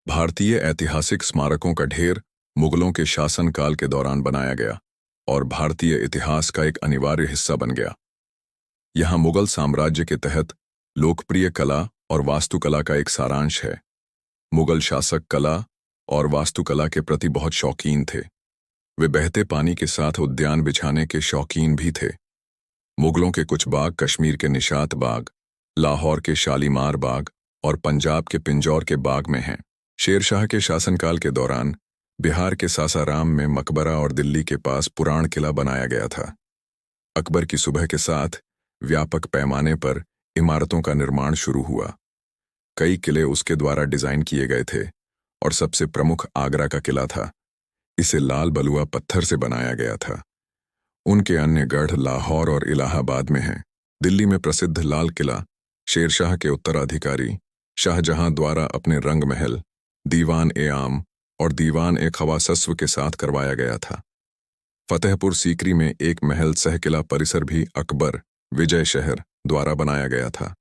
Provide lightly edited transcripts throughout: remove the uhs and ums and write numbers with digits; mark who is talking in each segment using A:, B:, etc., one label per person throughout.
A: भारतीय ऐतिहासिक स्मारकों का ढेर मुगलों के शासनकाल के दौरान बनाया गया और भारतीय इतिहास का एक अनिवार्य हिस्सा बन गया। यहाँ मुगल साम्राज्य के तहत लोकप्रिय कला और वास्तुकला का एक सारांश है। मुगल शासक कला और वास्तुकला के प्रति बहुत शौकीन थे। वे बहते पानी के साथ उद्यान बिछाने के शौकीन भी थे। मुगलों के कुछ बाग कश्मीर के निशात बाग, लाहौर के शालीमार बाग और पंजाब के पिंजौर के बाग में हैं। शेरशाह के शासनकाल के दौरान बिहार के सासाराम में मकबरा और दिल्ली के पास पुराण किला बनाया गया था। अकबर की सुबह के साथ व्यापक पैमाने पर इमारतों का निर्माण शुरू हुआ। कई किले उसके द्वारा डिजाइन किए गए थे और सबसे प्रमुख आगरा का किला था। इसे लाल बलुआ पत्थर से बनाया गया था। उनके अन्य गढ़ लाहौर और इलाहाबाद में हैं। दिल्ली में प्रसिद्ध लाल किला शेरशाह के उत्तराधिकारी शाहजहां द्वारा अपने रंग महल, दीवान ए आम और दीवान ए खवासस्व के साथ करवाया गया था। फतेहपुर सीकरी में एक महल सह किला परिसर भी अकबर, विजय शहर द्वारा बनाया गया था।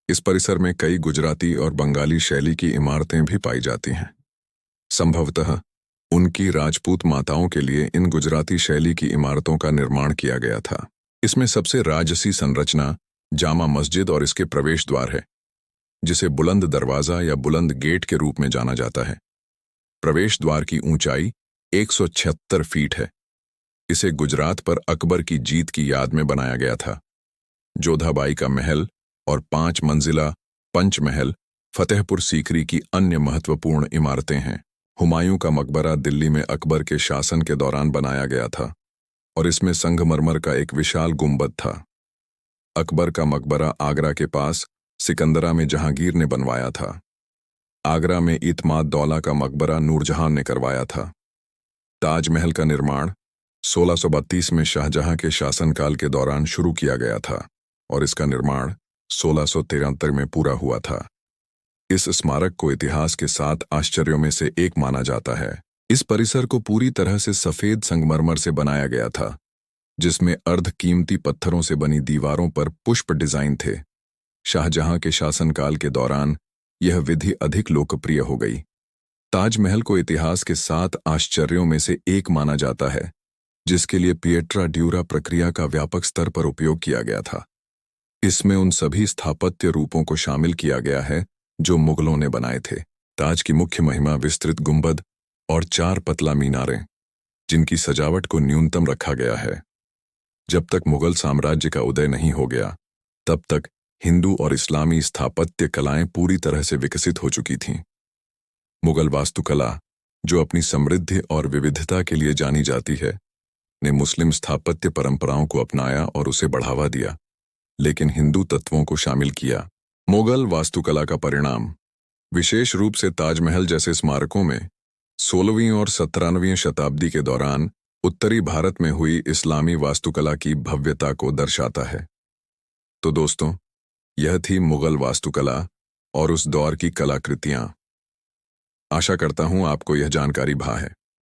A: इस परिसर में कई गुजराती और बंगाली शैली की इमारतें भी पाई जाती हैं। संभवतः उनकी राजपूत माताओं के लिए इन गुजराती शैली की इमारतों का निर्माण किया गया था। इसमें सबसे राजसी संरचना जामा मस्जिद और इसके प्रवेश द्वार है, जिसे बुलंद दरवाजा या बुलंद गेट के रूप में जाना जाता है। प्रवेश द्वार की ऊंचाई 176 फीट है। इसे गुजरात पर अकबर की जीत की याद में बनाया गया था। जोधाबाई का महल और 5 मंजिला पंचमहल फतेहपुर सीकरी की अन्य महत्वपूर्ण इमारतें हैं। हुमायूं का मकबरा दिल्ली में अकबर के शासन के दौरान बनाया गया था और इसमें संगमरमर का एक विशाल गुंबद था। अकबर का मकबरा आगरा के पास सिकंदरा में जहांगीर ने बनवाया था। आगरा में इत्माद दौला का मकबरा नूरजहां ने करवाया था। ताजमहल का निर्माण 1632 में शाहजहां के शासनकाल के दौरान शुरू किया गया था और इसका निर्माण 1673 में पूरा हुआ था। इस स्मारक को इतिहास के 7 आश्चर्यों में से एक माना जाता है। इस परिसर को पूरी तरह से सफेद संगमरमर से बनाया गया था, जिसमें अर्धकीमती पत्थरों से बनी दीवारों पर पुष्प डिजाइन थे। शाहजहां के शासनकाल के दौरान यह विधि अधिक लोकप्रिय हो गई। ताजमहल को इतिहास के 7 आश्चर्यों में से एक माना जाता है, जिसके लिए पिएट्रा ड्यूरा प्रक्रिया का व्यापक स्तर पर उपयोग किया गया था। इसमें उन सभी स्थापत्य रूपों को शामिल किया गया है जो मुगलों ने बनाए थे। ताज की मुख्य महिमा विस्तृत गुंबद और 4 पतला मीनारें, जिनकी सजावट को न्यूनतम रखा गया है। जब तक मुगल साम्राज्य का उदय नहीं हो गया, तब तक हिंदू और इस्लामी स्थापत्य कलाएं पूरी तरह से विकसित हो चुकी थीं। मुगल वास्तुकला, जो अपनी समृद्धि और विविधता के लिए जानी जाती है, ने मुस्लिम स्थापत्य परंपराओं को अपनाया और उसे बढ़ावा दिया, लेकिन हिंदू तत्वों को शामिल किया। मुगल वास्तुकला का परिणाम, विशेष रूप से ताजमहल जैसे स्मारकों में 16वीं और 17वीं शताब्दी के दौरान उत्तरी भारत में हुई इस्लामी वास्तुकला की भव्यता को दर्शाता है। तो दोस्तों, यह थी मुगल वास्तुकला और उस दौर की कलाकृतियां। आशा करता हूं आपको यह जानकारी भा है।